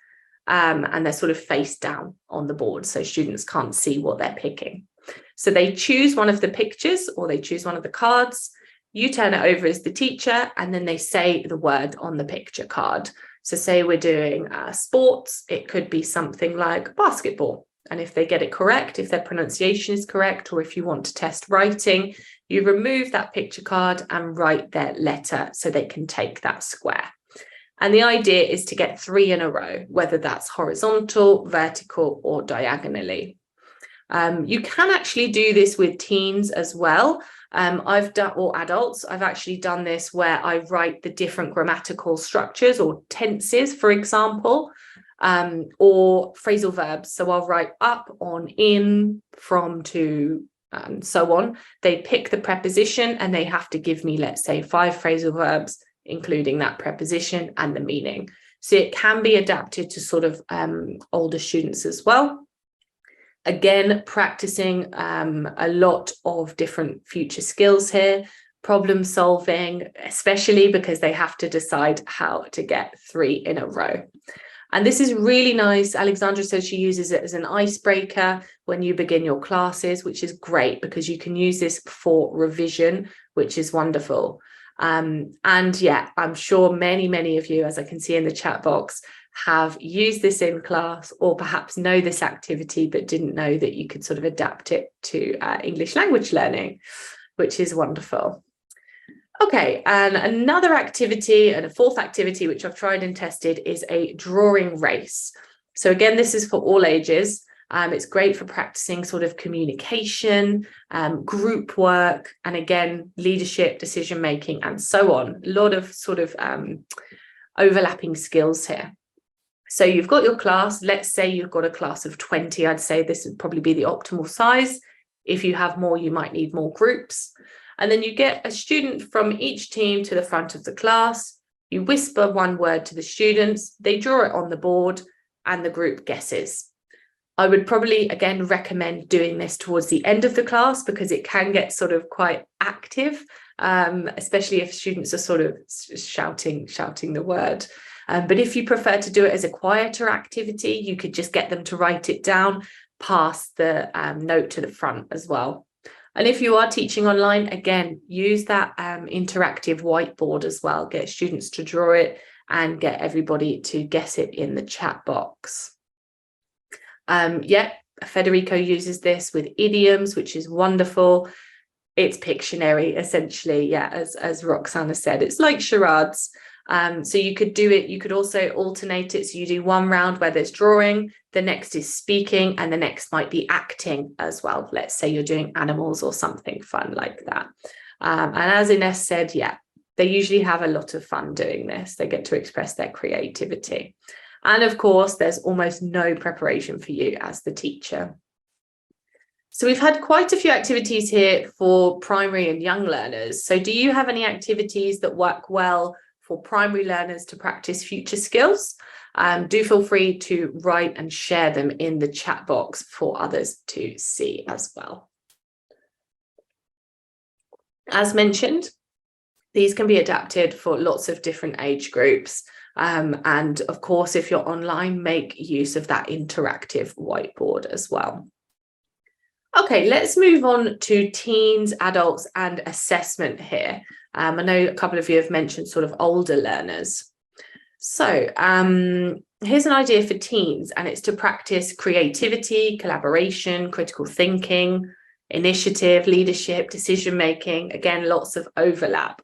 and they're sort of face down on the board, so students can't see what they're picking. So they choose one of the pictures, or they choose one of the cards. You turn it over as the teacher, and then they say the word on the picture card. So say we're doing sports, it could be something like basketball. And if they get it correct, if their pronunciation is correct, or if you want to test writing, you remove that picture card and write their letter so they can take that square. And the idea is to get 3 in a row, whether that's horizontal, vertical, or diagonally. You can actually do this with teens as well. I've done, or adults, I've actually done this where I write the different grammatical structures or tenses, for example, or phrasal verbs. So I'll write up, on, in, from, to, and so on. They pick the preposition and they have to give me, let's say, 5 phrasal verbs, including that preposition and the meaning. So it can be adapted to sort of older students as well. Again, practicing a lot of different future skills here, problem solving, especially because they have to decide how to get 3 in a row. And this is really nice. Alexandra says she uses it as an icebreaker when you begin your classes, which is great because you can use this for revision, which is wonderful. And yeah, I'm sure many of you, as I can see in the chat box, have used this in class, or perhaps know this activity but didn't know that you could sort of adapt it to English language learning, which is wonderful. Okay, and another activity, and a 4th activity which I've tried and tested, is a drawing race. So again, this is for all ages. It's great for practicing sort of communication, group work, and again, leadership, decision making, and so on. A lot of sort of overlapping skills here. So you've got your class. Let's say you've got a class of 20. I'd say this would probably be the optimal size. If you have more, you might need more groups. And then you get a student from each team to the front of the class. You whisper one word to the students. They draw it on the board and the group guesses. I would probably, again, recommend doing this towards the end of the class because it can get sort of quite active, especially if students are sort of shouting the word. But if you prefer to do it as a quieter activity, you could just get them to write it down, pass the note to the front as well. And if you are teaching online, again, use that interactive whiteboard as well. Get students to draw it and get everybody to guess it in the chat box. Yeah, Federico uses this with idioms, which is wonderful. It's Pictionary, essentially. Yeah, as Roxana said, it's like charades. So you could do it. You could also alternate it. So you do one round where there's drawing, the next is speaking, and the next might be acting as well. Let's say you're doing animals or something fun like that. And as Ines said, yeah, they usually have a lot of fun doing this. They get to express their creativity. And of course, there's almost no preparation for you as the teacher. So we've had quite a few activities here for primary and young learners. So do you have any activities that work well for primary learners to practice future skills? Do feel free to write and share them in the chat box for others to see as well. As mentioned, these can be adapted for lots of different age groups. And of course, if you're online, make use of that interactive whiteboard as well. Okay, let's move on to teens, adults, and assessment here. I know a couple of you have mentioned sort of older learners. So here's an idea for teens, and it's to practice creativity, collaboration, critical thinking, initiative, leadership, decision-making. Again, lots of overlap.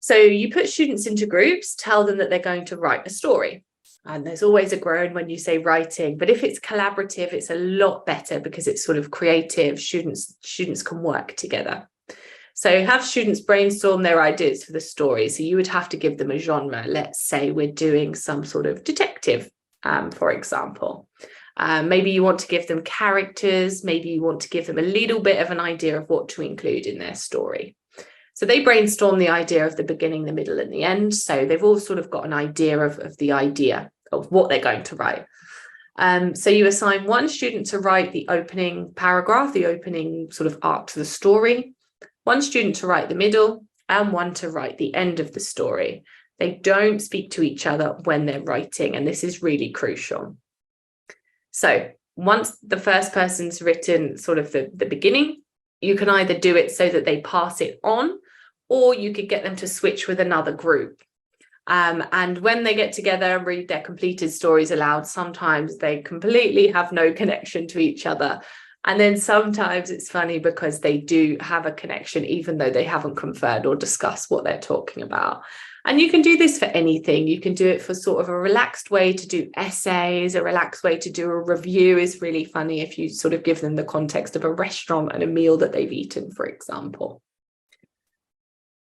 So you put students into groups, tell them that they're going to write a story. And there's always a groan when you say writing, but if it's collaborative, it's a lot better because it's sort of creative. Students can work together. So have students brainstorm their ideas for the story. So you would have to give them a genre. Let's say we're doing some sort of detective, for example. Maybe you want to give them characters. Maybe you want to give them a little bit of an idea of what to include in their story. So they brainstorm the idea of the beginning, the middle, and the end. So they've all sort of got an idea of the idea of what they're going to write. So you assign one student to write the opening paragraph, the opening sort of arc to the story, one student to write the middle, and one to write the end of the story. They don't speak to each other when they're writing, and this is really crucial. So once the first person's written sort of the beginning, you can either do it so that they pass it on, or you could get them to switch with another group. And when they get together and read their completed stories aloud, sometimes they completely have no connection to each other. And then sometimes it's funny because they do have a connection, even though they haven't conferred or discussed what they're talking about. And you can do this for anything. You can do it for sort of a relaxed way to do essays. A relaxed way to do a review is really funny if you sort of give them the context of a restaurant and a meal that they've eaten, for example.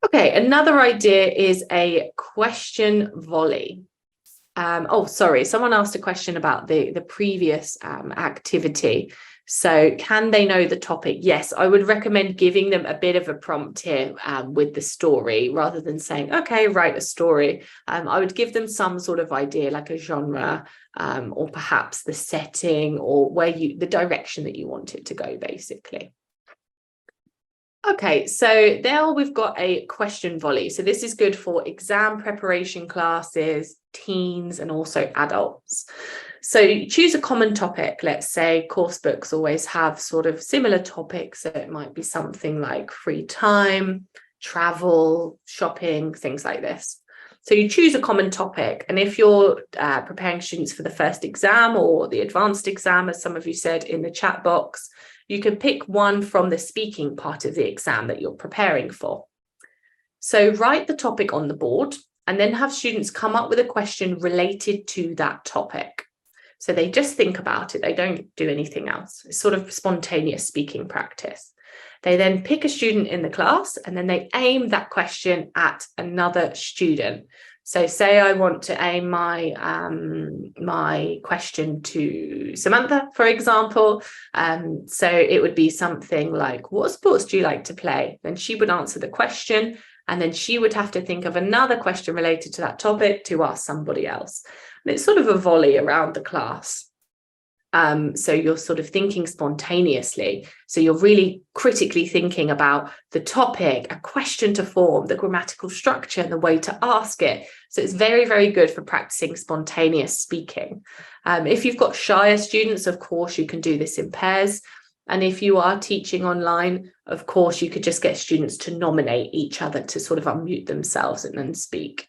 Okay, another idea is a question volley. Sorry, someone asked a question about the previous activity. So can they know the topic? Yes, I would recommend giving them a bit of a prompt here with the story rather than saying, okay, write a story. I would give them some sort of idea like a genre or perhaps the setting or the direction that you want it to go, basically. Okay, so now we've got a question volley. So this is good for exam preparation classes, teens, and also adults. So you choose a common topic. Let's say course books always have sort of similar topics. So it might be something like free time, travel, shopping, things like this. So you choose a common topic. And if you're preparing students for the first exam or the advanced exam, as some of you said in the chat box, you can pick one from the speaking part of the exam that you're preparing for. So write the topic on the board and then have students come up with a question related to that topic. So they just think about it. They don't do anything else. It's sort of spontaneous speaking practice. They then pick a student in the class and then they aim that question at another student. So say I want to aim my question to Samantha, for example. So it would be something like, what sports do you like to play? Then she would answer the question, and then she would have to think of another question related to that topic to ask somebody else. And it's sort of a volley around the class. So you're sort of thinking spontaneously. So you're really critically thinking about the topic, a question to form, the grammatical structure, and the way to ask it. So it's very, very good for practicing spontaneous speaking. If you've got shyer students, of course, you can do this in pairs. And if you are teaching online, of course, you could just get students to nominate each other to sort of unmute themselves and then speak.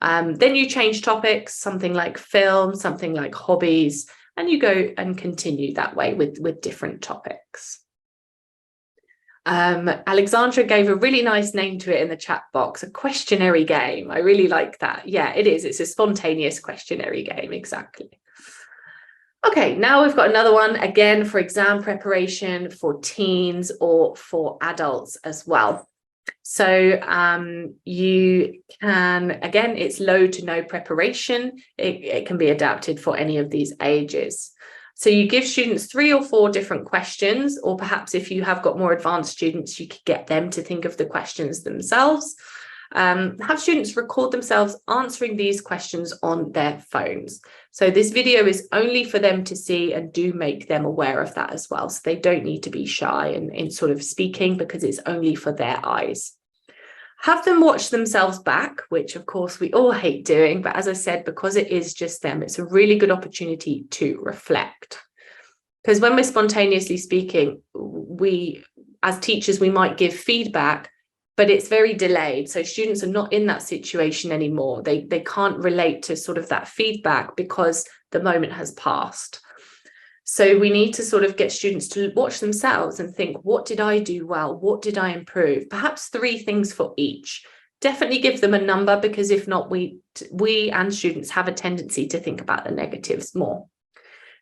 Then you change topics, something like film, something like hobbies, and you go and continue that way with different topics. Alexandra gave a really nice name to it in the chat box, a questionary game. I really like that. Yeah, it is. It's a spontaneous questionary game, exactly. Okay, now we've got another one, again, for exam preparation for teens or for adults as well. So you can, again, it's low to no preparation. It can be adapted for any of these ages. So you give students 3 or 4 different questions, or perhaps if you have got more advanced students, you could get them to think of the questions themselves. Have students record themselves answering these questions on their phones. So this video is only for them to see, and do make them aware of that as well. So they don't need to be shy in sort of speaking, because it's only for their eyes. Have them watch themselves back, which of course we all hate doing, but as I said, because it is just them, it's a really good opportunity to reflect. Because when we're spontaneously speaking, we, as teachers, we might give feedback, but it's very delayed. So students are not in that situation anymore. They can't relate to sort of that feedback because the moment has passed. So we need to sort of get students to watch themselves and think, what did I do well? What did I improve? Perhaps 3 things for each. Definitely give them a number, because if not, we and students have a tendency to think about the negatives more.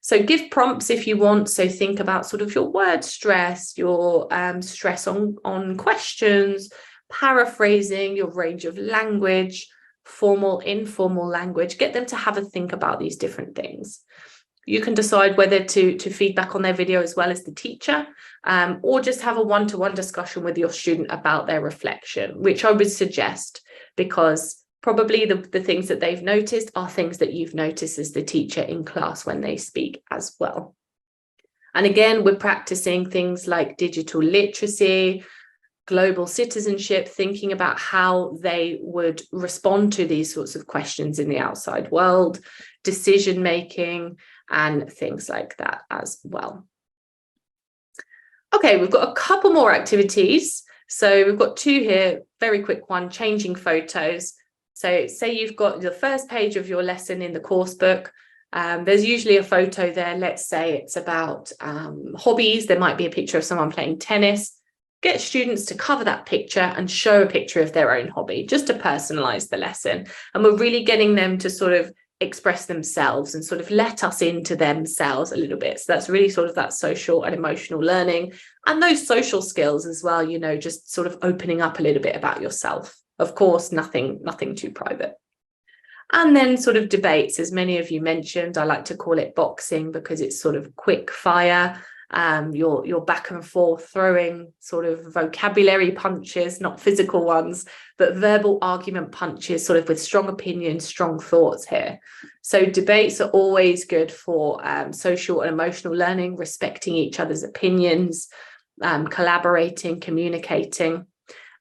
So give prompts if you want. So think about sort of your word stress, your stress on questions, paraphrasing, your range of language, formal, informal language. Get them to have a think about these different things. You can decide whether to feedback on their video as well as the teacher, or just have a one-to-one discussion with your student about their reflection, which I would suggest, because probably the things that they've noticed are things that you've noticed as the teacher in class when they speak as well. And again, we're practicing things like digital literacy, global citizenship, thinking about how they would respond to these sorts of questions in the outside world, decision making, and things like that as well. Okay, we've got a couple more activities. So we've got two here, very quick one, changing photos. So say you've got the first page of your lesson in the course book. There's usually a photo there. Let's say it's about hobbies. There might be a picture of someone playing tennis. Get students to cover that picture and show a picture of their own hobby, just to personalize the lesson. And we're really getting them to sort of express themselves and sort of let us into themselves a little bit. So that's really sort of that social and emotional learning, and those social skills as well, you know, just sort of opening up a little bit about yourself. Of course, nothing too private. And then sort of debates, as many of you mentioned. I like to call it boxing because it's sort of quick fire. You're back and forth throwing sort of vocabulary punches, not physical ones, but verbal argument punches, sort of with strong opinions, strong thoughts here. So debates are always good for social and emotional learning, respecting each other's opinions, collaborating, communicating.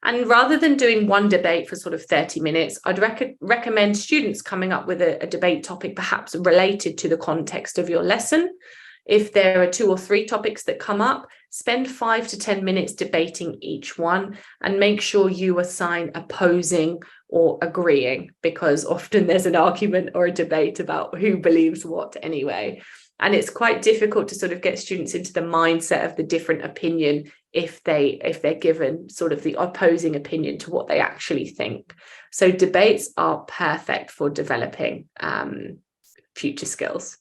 And rather than doing one debate for sort of 30 minutes, I'd recommend students coming up with a debate topic perhaps related to the context of your lesson. If there are 2 or 3 topics that come up, spend 5 to 10 minutes debating each one, and make sure you assign opposing or agreeing, because often there's an argument or a debate about who believes what anyway. And it's quite difficult to sort of get students into the mindset of the different opinion if they're given sort of the opposing opinion to what they actually think. So debates are perfect for developing future skills.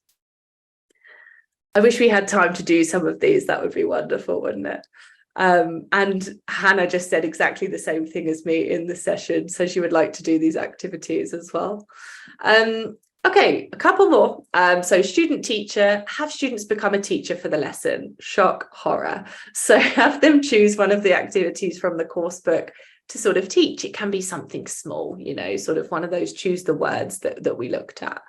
I wish we had time to do some of these. That would be wonderful, wouldn't it? And Hannah just said exactly the same thing as me in the session. So she would like to do these activities as well. Okay, a couple more. So student teacher, have students become a teacher for the lesson. Shock, horror. So have them choose one of the activities from the course book to sort of teach. It can be something small, you know, sort of one of those choose the words that we looked at.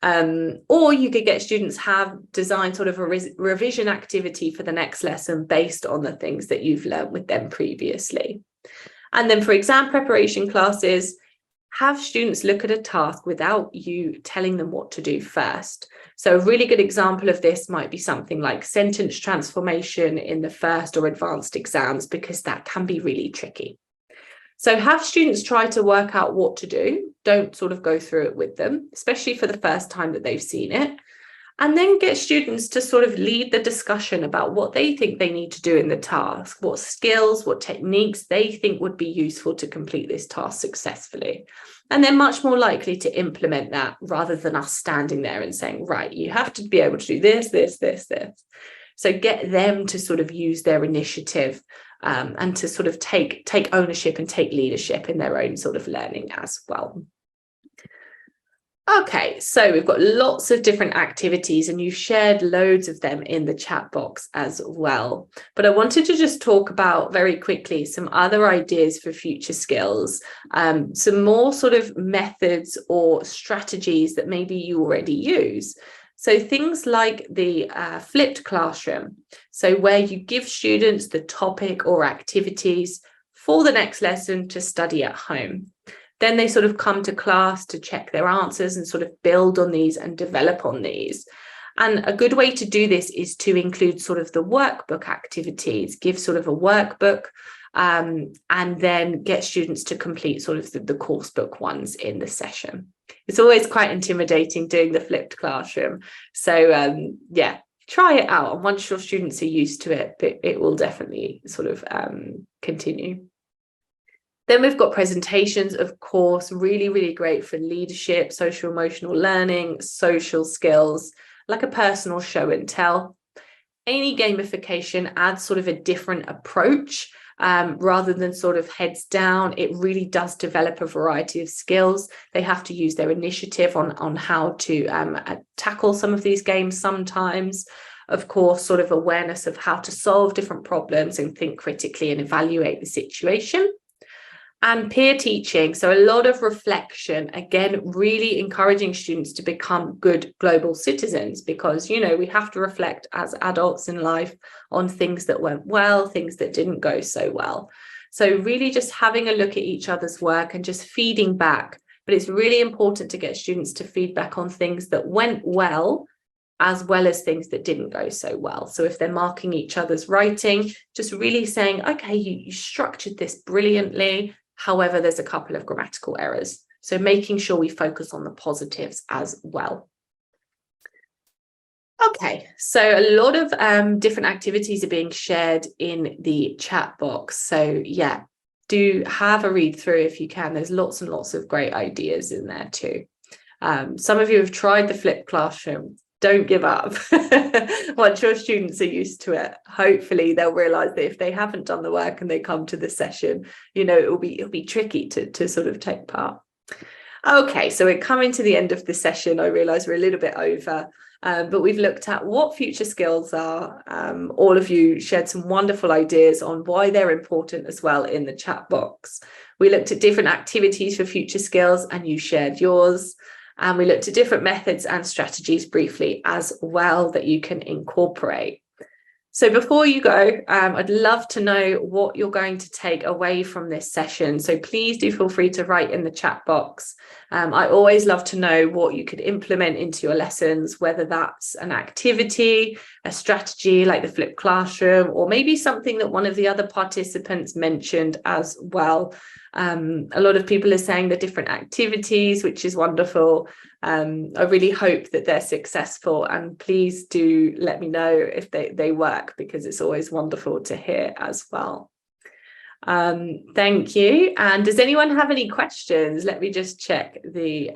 Or you could get students have design sort of a revision activity for the next lesson based on the things that you've learned with them previously. And then for exam preparation classes, have students look at a task without you telling them what to do first. So a really good example of this might be something like sentence transformation in the first or advanced exams, because that can be really tricky. So have students try to work out what to do. Don't sort of go through it with them, especially for the first time that they've seen it. And then get students to sort of lead the discussion about what they think they need to do in the task, what skills, what techniques they think would be useful to complete this task successfully. And they're much more likely to implement that rather than us standing there and saying, right, you have to be able to do this, this, this, this. So get them to sort of use their initiative and to sort of take ownership and take leadership in their own sort of learning as well. Okay, so we've got lots of different activities and you've shared loads of them in the chat box as well. But I wanted to just talk about very quickly some other ideas for future skills, some more sort of methods or strategies that maybe you already use. So things like the flipped classroom, so where you give students the topic or activities for the next lesson to study at home. Then they sort of come to class to check their answers and sort of build on these and develop on these. And a good way to do this is to include sort of the workbook activities, give sort of a workbook, and then get students to complete sort of the course book ones in the session. It's always quite intimidating doing the flipped classroom. So yeah, try it out. And once your students are used to it, it will definitely sort of continue. Then we've got presentations, of course, really, really great for leadership, social emotional learning, social skills, like a personal show and tell. Any gamification adds sort of a different approach rather than sort of heads down. It really does develop a variety of skills. They have to use their initiative on how to tackle some of these games sometimes. Of course, sort of awareness of how to solve different problems and think critically and evaluate the situation. And peer teaching, so a lot of reflection, again, really encouraging students to become good global citizens, because, you know, we have to reflect as adults in life on things that went well, things that didn't go so well. So really just having a look at each other's work and just feeding back. But it's really important to get students to feed back on things that went well as things that didn't go so well. So if they're marking each other's writing, just really saying, okay, you structured this brilliantly. However, there's a couple of grammatical errors. So making sure we focus on the positives as well. Okay, so a lot of different activities are being shared in the chat box. So yeah, do have a read through if you can. There's lots and lots of great ideas in there too. Some of you have tried the flipped classroom. Don't give up. Once your students are used to it, hopefully they'll realize that if they haven't done the work and they come to the session, you know, it'll be tricky to sort of take part. Okay, so we're coming to the end of the session. I realize we're a little bit over, but we've looked at what future skills are. All of you shared some wonderful ideas on why they're important as well in the chat box. We looked at different activities for future skills and you shared yours. And we looked at different methods and strategies briefly as well that you can incorporate. So before you go, I'd love to know what you're going to take away from this session. So please do feel free to write in the chat box. I always love to know what you could implement into your lessons, whether that's an activity, a strategy like the flipped classroom, or maybe something that one of the other participants mentioned as well. A lot of people are saying the different activities, which is wonderful. I really hope that they're successful, and please do let me know if they work, because it's always wonderful to hear as well. Thank you. And does anyone have any questions? Let me just check the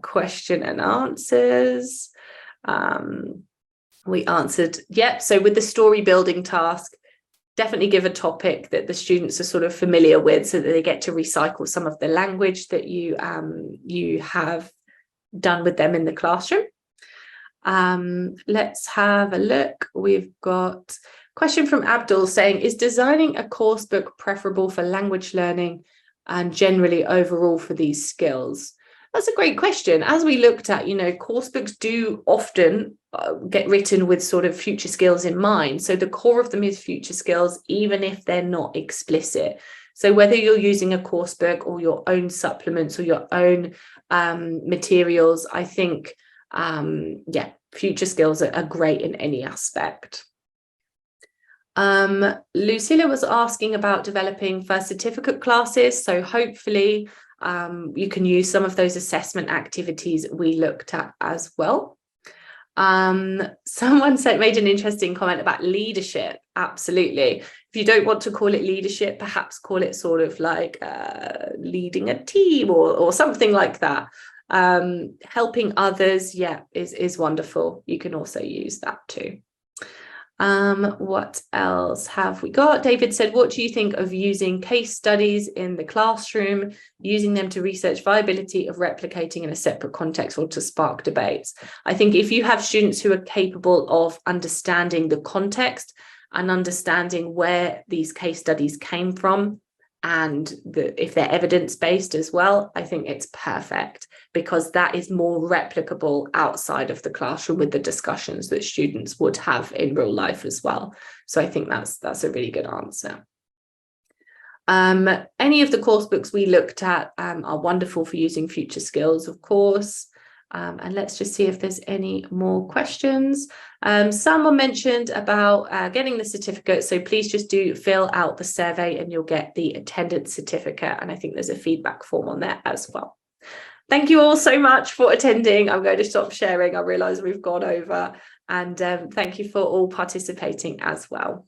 question and answers. We answered, yep. So with the story building task, definitely give a topic that the students are sort of familiar with, so that they get to recycle some of the language that you have done with them in the classroom. Let's have a look. We've got a question from Abdul saying, is designing a course book preferable for language learning and generally overall for these skills? That's a great question. As we looked at, you know, course books do often get written with sort of future skills in mind. So the core of them is future skills, even if they're not explicit. So whether you're using a course book or your own supplements or your own materials, I think, yeah, future skills are great in any aspect. Lucilla was asking about developing first certificate classes. So hopefully you can use some of those assessment activities we looked at as well. Someone made an interesting comment about leadership. Absolutely. If you don't want to call it leadership, perhaps call it sort of like leading a team or something like that. Helping others, yeah, is wonderful. You can also use that too. What else have we got? David said, what do you think of using case studies in the classroom, using them to research viability of replicating in a separate context or to spark debates? I think if you have students who are capable of understanding the context and understanding where these case studies came from, and if they're evidence-based as well, I think it's perfect, because that is more replicable outside of the classroom with the discussions that students would have in real life as well. So I think that's a really good answer. Any of the course books we looked at are wonderful for using future skills, of course. And let's just see if there's any more questions. Someone mentioned about getting the certificate, so please just do fill out the survey and you'll get the attendance certificate, and I think there's a feedback form on there as well. Thank you all so much for attending. I'm going to stop sharing. I realise we've gone over, and thank you for all participating as well.